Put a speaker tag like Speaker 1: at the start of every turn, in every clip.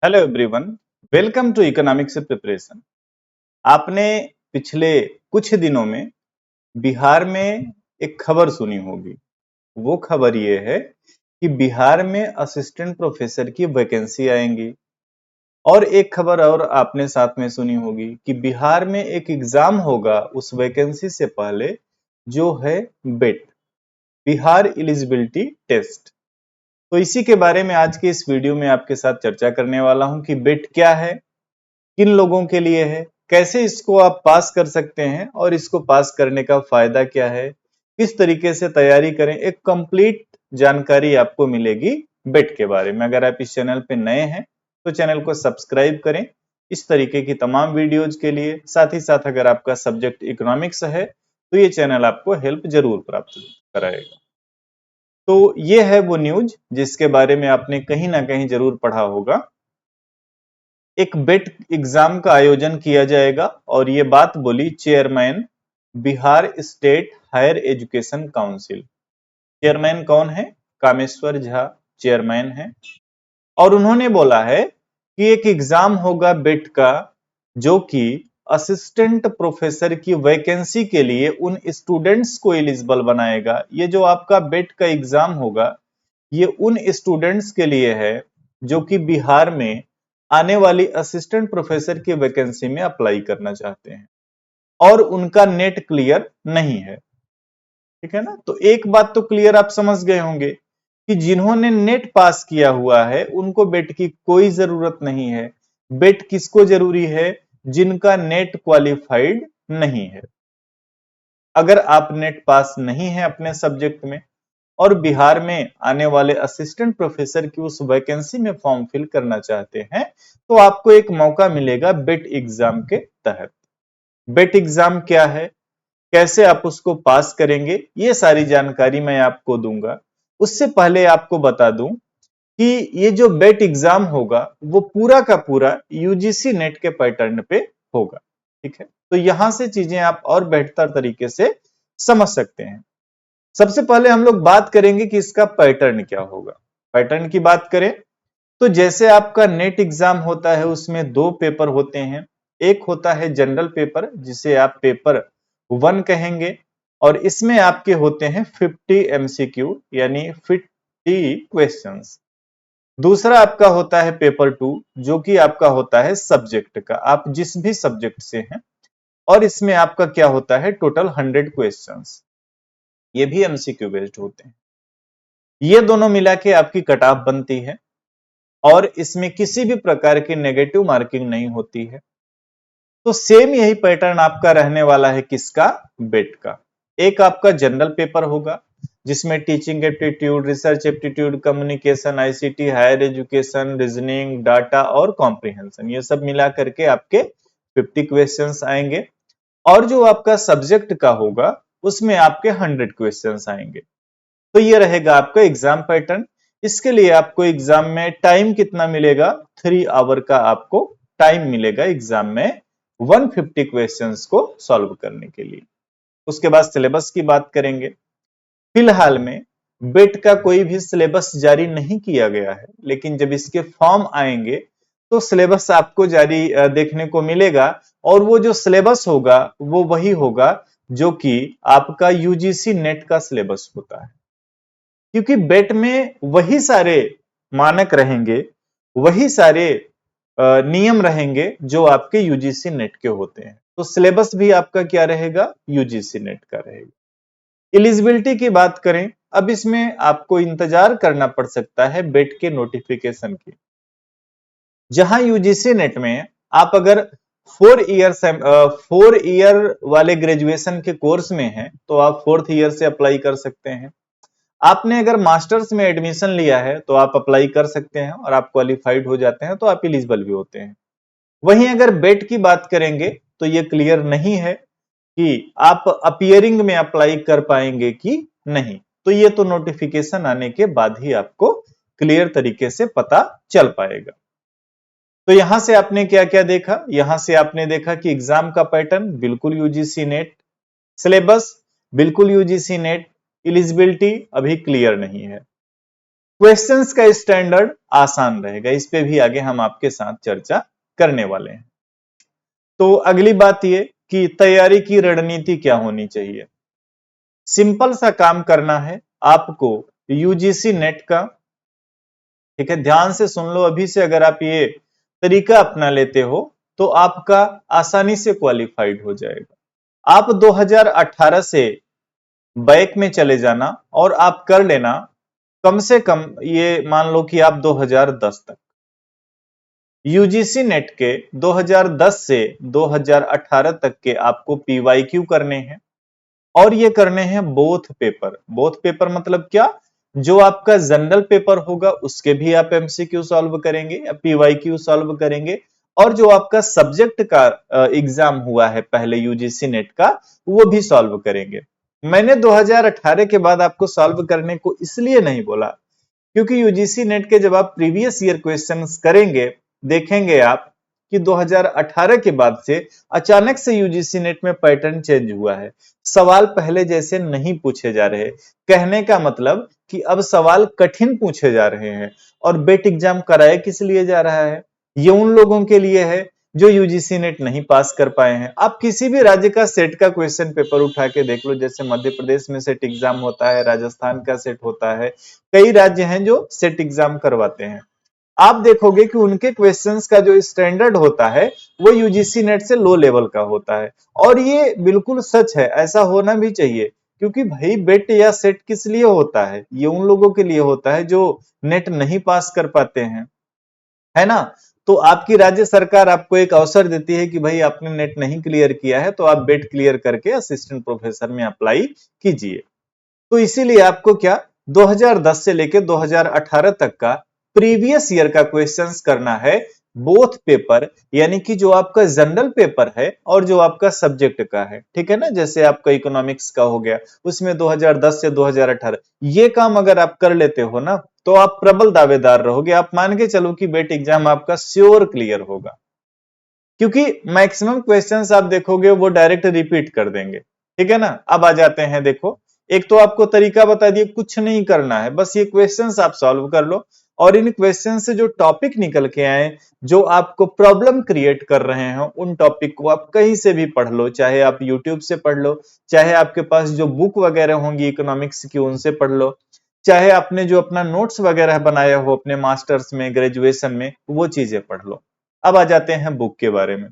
Speaker 1: Hello everyone, welcome to economics preparation. आपने पिछले कुछ दिनों में बिहार में एक खबर सुनी होगी। वो खबर ये है कि बिहार में असिस्टेंट प्रोफेसर की वैकेंसी आएंगी। और एक खबर और आपने साथ में सुनी होगी कि बिहार में एक एग्जाम होगा उस वैकेंसी से पहले, जो है बेट, बिहार एलिजिबिलिटी टेस्ट। तो इसी के बारे में आज के इस वीडियो में आपके साथ चर्चा करने वाला हूं कि बेट क्या है, किन लोगों के लिए है, कैसे इसको आप पास कर सकते हैं और इसको पास करने का फायदा क्या है, किस तरीके से तैयारी करें, एक कंप्लीट जानकारी आपको मिलेगी बेट के बारे में। अगर आप इस चैनल पे नए हैं तो चैनल को सब्सक्राइब करें इस तरीके की तमाम वीडियोज के लिए। साथ ही साथ अगर आपका सब्जेक्ट इकोनॉमिक्स है तो ये चैनल आपको हेल्प जरूर प्राप्त कराएगा। तो ये है वो न्यूज जिसके बारे में आपने कहीं ना कहीं जरूर पढ़ा होगा। एक बेट एग्जाम का आयोजन किया जाएगा और ये बात बोली chairman Bihar state higher education council. Chairman कौन है? कामेश्वर झा चेयरमैन है। और उन्होंने बोला है कि एक एग्जाम होगा बेट का, जो कि असिस्टेंट प्रोफेसर की वैकेंसी के लिए उन स्टूडेंट्स को एलिजिबल बनाएगा। ये जो आपका बेट का एग्जाम होगा ये उन स्टूडेंट्स के लिए है जो कि बिहार में आने वाली असिस्टेंट प्रोफेसर की वैकेंसी में अप्लाई करना चाहते हैं और उनका नेट क्लियर नहीं है। ठीक है ना? तो एक बात तो क्लियर आप समझ गए होंगे कि जिन्होंने नेट पास किया हुआ है उनको बेट की कोई जरूरत नहीं है। बेट किसको जरूरी है? जिनका नेट क्वालिफाइड नहीं है। अगर आप नेट पास नहीं है अपने सब्जेक्ट में और बिहार में आने वाले असिस्टेंट प्रोफेसर की उस वैकेंसी में फॉर्म फिल करना चाहते हैं तो आपको एक मौका मिलेगा बेट एग्जाम के तहत। बेट एग्जाम क्या है, कैसे आप उसको पास करेंगे, ये सारी जानकारी मैं आपको दूंगा। उससे पहले आपको बता दूं कि ये जो बेट एग्जाम होगा वो पूरा का पूरा यूजीसी नेट के पैटर्न पे होगा। ठीक है, तो यहां से चीजें आप और बेहतर तरीके से समझ सकते हैं। सबसे पहले हम लोग बात करेंगे कि इसका पैटर्न क्या होगा। पैटर्न की बात करें तो जैसे आपका नेट एग्जाम होता है उसमें दो पेपर होते हैं। एक होता है जनरल पेपर जिसे आप पेपर 1 कहेंगे और इसमें आपके होते हैं 50 एमसीक्यू यानी 50 क्वेश्चंस। दूसरा आपका होता है पेपर 2 जो कि आपका होता है सब्जेक्ट का, आप जिस भी सब्जेक्ट से हैं, और इसमें आपका क्या होता है टोटल 100 क्वेश्चंस। ये भी एमसीक्यू बेस्ड होते हैं। ये दोनों मिला के आपकी कट ऑफ बनती है और इसमें किसी भी प्रकार की नेगेटिव मार्किंग नहीं होती है। तो सेम यही पैटर्न आपका रहने वाला है किसका? बेट का। एक आपका जनरल पेपर होगा जिसमें teaching aptitude, research aptitude, communication, ICT, higher education, reasoning, data और कॉम्प्रिहेंशन, ये सब मिला करके आपके 50 क्वेश्चंस आएंगे। और जो आपका सब्जेक्ट का होगा उसमें आपके 100 क्वेश्चंस आएंगे। तो ये रहेगा आपका एग्जाम पैटर्न। इसके लिए आपको एग्जाम में टाइम कितना मिलेगा? 3 आवर का आपको टाइम मिलेगा एग्जाम में 150 क्वेश्चंस को सॉल्व करने के लिए। उसके बाद सिलेबस की बात करेंगे। फिलहाल में बेट का कोई भी सिलेबस जारी नहीं किया गया है, लेकिन जब इसके फॉर्म आएंगे तो सिलेबस आपको जारी देखने को मिलेगा। और वो जो सिलेबस होगा वो वही होगा जो कि आपका यूजीसी नेट का सिलेबस होता है, क्योंकि बेट में वही सारे मानक रहेंगे, वही सारे नियम रहेंगे जो आपके यूजीसी नेट के होते हैं। तो सिलेबस भी आपका क्या रहेगा? यूजीसी नेट का रहेगा। एलिजिबिलिटी की बात करें, अब इसमें आपको इंतजार करना पड़ सकता है बेट के नोटिफिकेशन की। जहां यूजीसी नेट में आप अगर 4 ईयर वाले ग्रेजुएशन के कोर्स में हैं तो आप 4th ईयर से अप्लाई कर सकते हैं। आपने अगर मास्टर्स में एडमिशन लिया है तो आप अप्लाई कर सकते हैं और आप क्वालिफाइड हो जाते हैं तो आप एलिजिबल भी होते हैं। वहीं अगर बेट की बात करेंगे तो ये क्लियर नहीं है कि आप अपीयरिंग में अप्लाई कर पाएंगे कि नहीं। तो ये तो नोटिफिकेशन आने के बाद ही आपको क्लियर तरीके से पता चल पाएगा। तो यहां से आपने क्या क्या देखा? यहां से आपने देखा कि एग्जाम का पैटर्न बिल्कुल यूजीसी नेट, सिलेबस बिल्कुल यूजीसी नेट, एलिजिबिलिटी अभी क्लियर नहीं है। क्वेश्चंस का स्टैंडर्ड आसान रहेगा। इस पे भी आगे हम आपके साथ चर्चा करने वाले हैं। तो अगली बात ये कि तैयारी की रणनीति क्या होनी चाहिए। सिंपल सा काम करना है आपको, यूजीसी नेट का, ठीक है, ध्यान से सुन लो अभी से। अगर आप ये तरीका अपना लेते हो तो आपका आसानी से क्वालिफाइड हो जाएगा। आप 2018 से बैक में चले जाना और आप कर लेना कम से कम, ये मान लो कि आप 2010 तक, यूजीसी नेट के 2010 से 2018 तक के आपको पीवाईक्यू करने हैं। और ये करने हैं बोथ पेपर। बोथ पेपर मतलब क्या, जो आपका जनरल पेपर होगा उसके भी आप एमसीक्यू सॉल्व करेंगे या पीवाईक्यू सॉल्व करेंगे, और जो आपका सब्जेक्ट का एग्जाम हुआ है पहले यूजीसी नेट का, वो भी सॉल्व करेंगे। मैंने 2018 के बाद आपको सॉल्व करने को इसलिए नहीं बोला, क्योंकि यूजीसी नेट के जब आप प्रीवियस ईयर क्वेश्चंस करेंगे, देखेंगे आप कि 2018 के बाद से अचानक से यूजीसी नेट में पैटर्न चेंज हुआ है। सवाल पहले जैसे नहीं पूछे जा रहे। कहने का मतलब कि अब सवाल कठिन पूछे जा रहे हैं। और बेट एग्जाम कराया किस लिए जा रहा है? ये उन लोगों के लिए है जो यूजीसी नेट नहीं पास कर पाए हैं। आप किसी भी राज्य का सेट का क्वेश्चन पेपर उठा के देख लो, जैसे मध्य प्रदेश में सेट एग्जाम होता है, राजस्थान का सेट होता है, कई राज्य हैं जो सेट एग्जाम करवाते हैं। आप देखोगे कि उनके क्वेश्चंस का जो स्टैंडर्ड होता है वो यूजीसी नेट से लो लेवल का होता है। और ये बिल्कुल सच है, ऐसा होना भी चाहिए, क्योंकि भाई बेट या सेट किस लिए होता है? ये उन लोगों के लिए होता है जो नेट नहीं पास कर पाते हैं, है ना। तो आपकी राज्य सरकार आपको एक अवसर देती है कि भाई आपने नेट नहीं क्लियर किया है तो आप बेट क्लियर करके असिस्टेंट प्रोफेसर में अप्लाई कीजिए। तो इसीलिए आपको क्या, 2010 से लेकर 2018 तक का प्रीवियस ईयर का क्वेश्चंस करना है बोथ पेपर, यानी कि जो आपका जनरल पेपर है और जो आपका सब्जेक्ट का है, ठीक है ना। जैसे आपका इकोनॉमिक्स का हो गया, उसमें 2010 से 2018 ये काम अगर आप कर लेते हो ना, तो आप प्रबल दावेदार रहोगे। आप मान के चलो कि बेट एग्जाम आपका श्योर क्लियर होगा, क्योंकि मैक्सिमम क्वेश्चंस आप देखोगे वो डायरेक्ट रिपीट कर देंगे, ठीक है ना। अब आ जाते हैं, देखो एक तो आपको तरीका बता दिए, कुछ नहीं करना है, बस ये क्वेश्चंस आप सॉल्व कर लो। और इन क्वेश्चन से जो टॉपिक निकल के आए, जो आपको प्रॉब्लम क्रिएट कर रहे हो, उन टॉपिक को आप कहीं से भी पढ़ लो, चाहे आप यूट्यूब से पढ़ लो, चाहे आपके पास जो बुक वगैरह होंगी इकोनॉमिक्स की उनसे पढ़ लो, चाहे आपने जो अपना नोट्स वगैरह बनाया हो अपने मास्टर्स में, ग्रेजुएशन में, वो चीजें पढ़ लो। अब आ जाते हैं बुक के बारे में।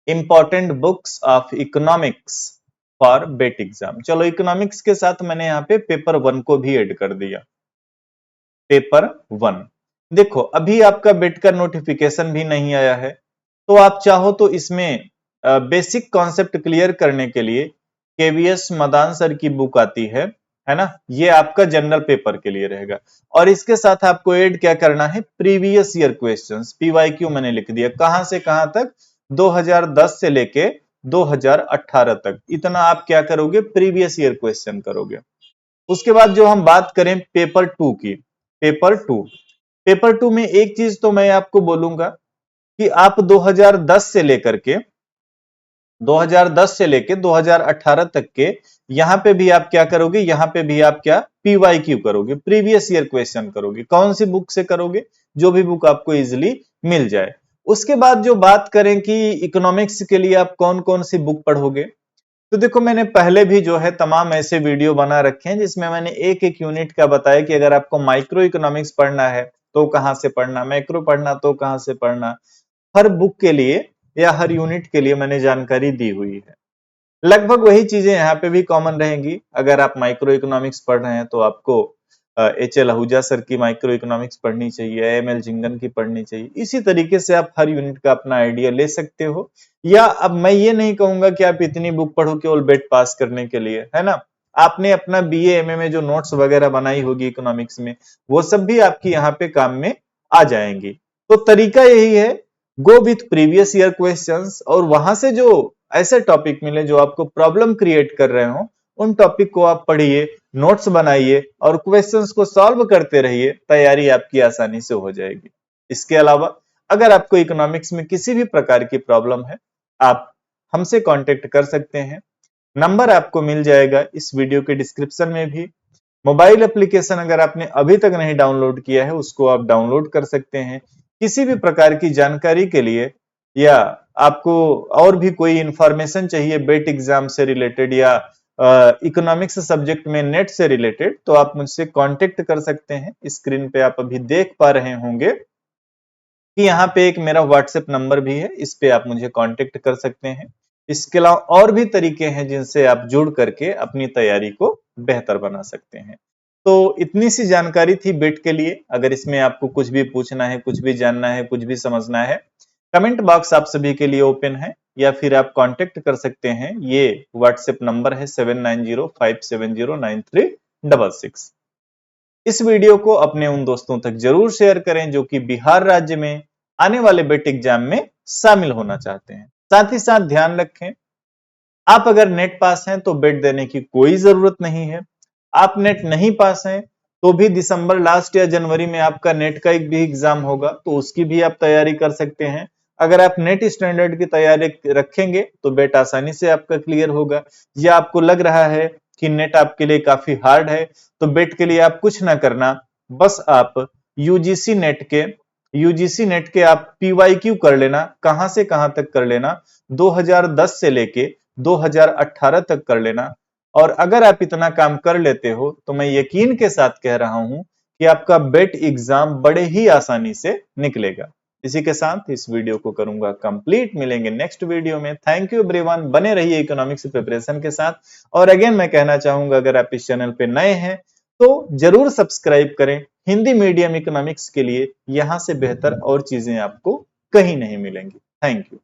Speaker 1: Important books of economics for BET exam. चलो इकोनॉमिक्स के साथ मैंने यहाँ पे पेपर 1 को भी ऐड कर दिया। पेपर 1 देखो, अभी आपका बेट का नोटिफिकेशन भी नहीं आया है, तो आप चाहो तो इसमें बेसिक कॉन्सेप्ट क्लियर करने के लिए केवीएस मदान सर की बुक आती है ना। ये आपका जनरल पेपर के लिए रहेगा। और इसके साथ आपको ऐड क्या करना है, प्रीवियस ईयर क्वेश्चंस, पीवाईक्यू मैंने लिख दिया, कहां से कहां तक, 2010 से लेके 2018 तक, इतना आप क्या करोगे, प्रीवियस ईयर क्वेश्चन करोगे। उसके बाद जो हम बात करें पेपर 2 की, पेपर 2 में एक चीज तो मैं आपको बोलूंगा कि आप 2010 से लेके 2018 तक के यहां पे भी आप क्या करोगे, यहां पे भी आप क्या, पीवाईक्यू करोगे, प्रीवियस ईयर क्वेश्चन करोगे। कौन सी बुक से करोगे, जो भी बुक आपको इजिली मिल जाए। उसके बाद जो बात करें कि इकोनॉमिक्स के लिए आप कौन कौन सी बुक पढ़ोगे, तो देखो मैंने पहले भी जो है तमाम ऐसे वीडियो बना रखे हैं जिसमें मैंने एक एक यूनिट का बताया कि अगर आपको माइक्रो इकोनॉमिक्स पढ़ना है तो कहां से पढ़ना, मैक्रो पढ़ना तो कहां से पढ़ना। हर बुक के लिए या हर यूनिट के लिए मैंने जानकारी दी हुई है। लगभग वही चीजें यहाँ पे भी कॉमन रहेंगी। अगर आप माइक्रो इकोनॉमिक्स पढ़ रहे हैं तो आपको एच.एल. आहूजा सर की माइक्रो इकोनॉमिक्स पढ़नी चाहिए, एम.एल. झिंगन की पढ़नी चाहिए। इसी तरीके से आप हर यूनिट का अपना आइडिया ले सकते हो। या अब मैं ये नहीं कहूंगा कि आप इतनी बुक पढ़ो केवल बेट पास करने के लिए, है ना। आपने अपना बीए एमए में जो नोट्स वगैरह बनाई होगी इकोनॉमिक्स में, वो सब भी आपकी यहाँ पे काम में आ जाएंगी। तो तरीका यही है, go with previous year questions, और वहां से जो ऐसे टॉपिक मिले जो आपको प्रॉब्लम क्रिएट कर रहे हो, उन टॉपिक को आप पढ़िए, नोट्स बनाइए और क्वेश्चंस को सॉल्व करते रहिए। तैयारी आपकी आसानी से हो जाएगी। इसके अलावा अगर आपको इकोनॉमिक्स में किसी भी प्रकार की प्रॉब्लम है, आप हमसे कांटेक्ट कर सकते हैं। नंबर आपको मिल जाएगा इस वीडियो के डिस्क्रिप्शन में भी। मोबाइल एप्लीकेशन अगर आपने अभी तक नहीं डाउनलोड किया है, उसको आप डाउनलोड कर सकते हैं। किसी भी प्रकार की जानकारी के लिए या आपको और भी कोई इंफॉर्मेशन चाहिए बेट एग्जाम से रिलेटेड या इकोनॉमिक्स सब्जेक्ट में नेट से रिलेटेड, तो आप मुझसे कांटेक्ट कर सकते हैं। स्क्रीन पे आप अभी देख पा रहे होंगे कि यहाँ पे एक मेरा व्हाट्सएप नंबर भी है, इस पे आप मुझे कांटेक्ट कर सकते हैं। इसके अलावा और भी तरीके हैं जिनसे आप जुड़ करके अपनी तैयारी को बेहतर बना सकते हैं। तो इतनी सी जानकारी थी बेट के लिए। अगर इसमें आपको कुछ भी पूछना है, कुछ भी जानना है, कुछ भी समझना है, कमेंट बॉक्स आप सभी के लिए ओपन है, या फिर आप कांटेक्ट कर सकते हैं। ये व्हाट्सएप नंबर है 7905709366। इस वीडियो को अपने उन दोस्तों तक जरूर शेयर करें जो कि बिहार राज्य में आने वाले बेट एग्जाम में शामिल होना चाहते हैं। साथ ही साथ ध्यान रखें, आप अगर नेट पास हैं तो बेट देने की कोई जरूरत नहीं है। आप नेट नहीं पास हैं तो भी दिसंबर लास्ट या जनवरी में आपका नेट का एक भी एग्जाम होगा, तो उसकी भी आप तैयारी कर सकते हैं। अगर आप नेट स्टैंडर्ड की तैयारी रखेंगे तो बेट आसानी से आपका क्लियर होगा। या आपको लग रहा है कि नेट आपके लिए काफी हार्ड है, तो बेट के लिए आप कुछ ना करना, बस आप यूजीसी नेट के आप पीवाईक्यू कर लेना। कहां से कहां तक कर लेना? 2010 से लेके 2018 तक कर लेना। और अगर आप इतना काम कर लेते हो तो मैं यकीन के साथ कह रहा हूं कि आपका बेट एग्जाम बड़े ही आसानी से निकलेगा। इसी के साथ इस वीडियो को करूंगा कंप्लीट। मिलेंगे नेक्स्ट वीडियो में। थैंक यू एवरीवन, बने रहिए इकोनॉमिक्स प्रिपरेशन के साथ। और अगेन मैं कहना चाहूंगा, अगर आप इस चैनल पे नए हैं तो जरूर सब्सक्राइब करें। हिंदी मीडियम इकोनॉमिक्स के लिए यहां से बेहतर और चीजें आपको कहीं नहीं मिलेंगी। Thank you.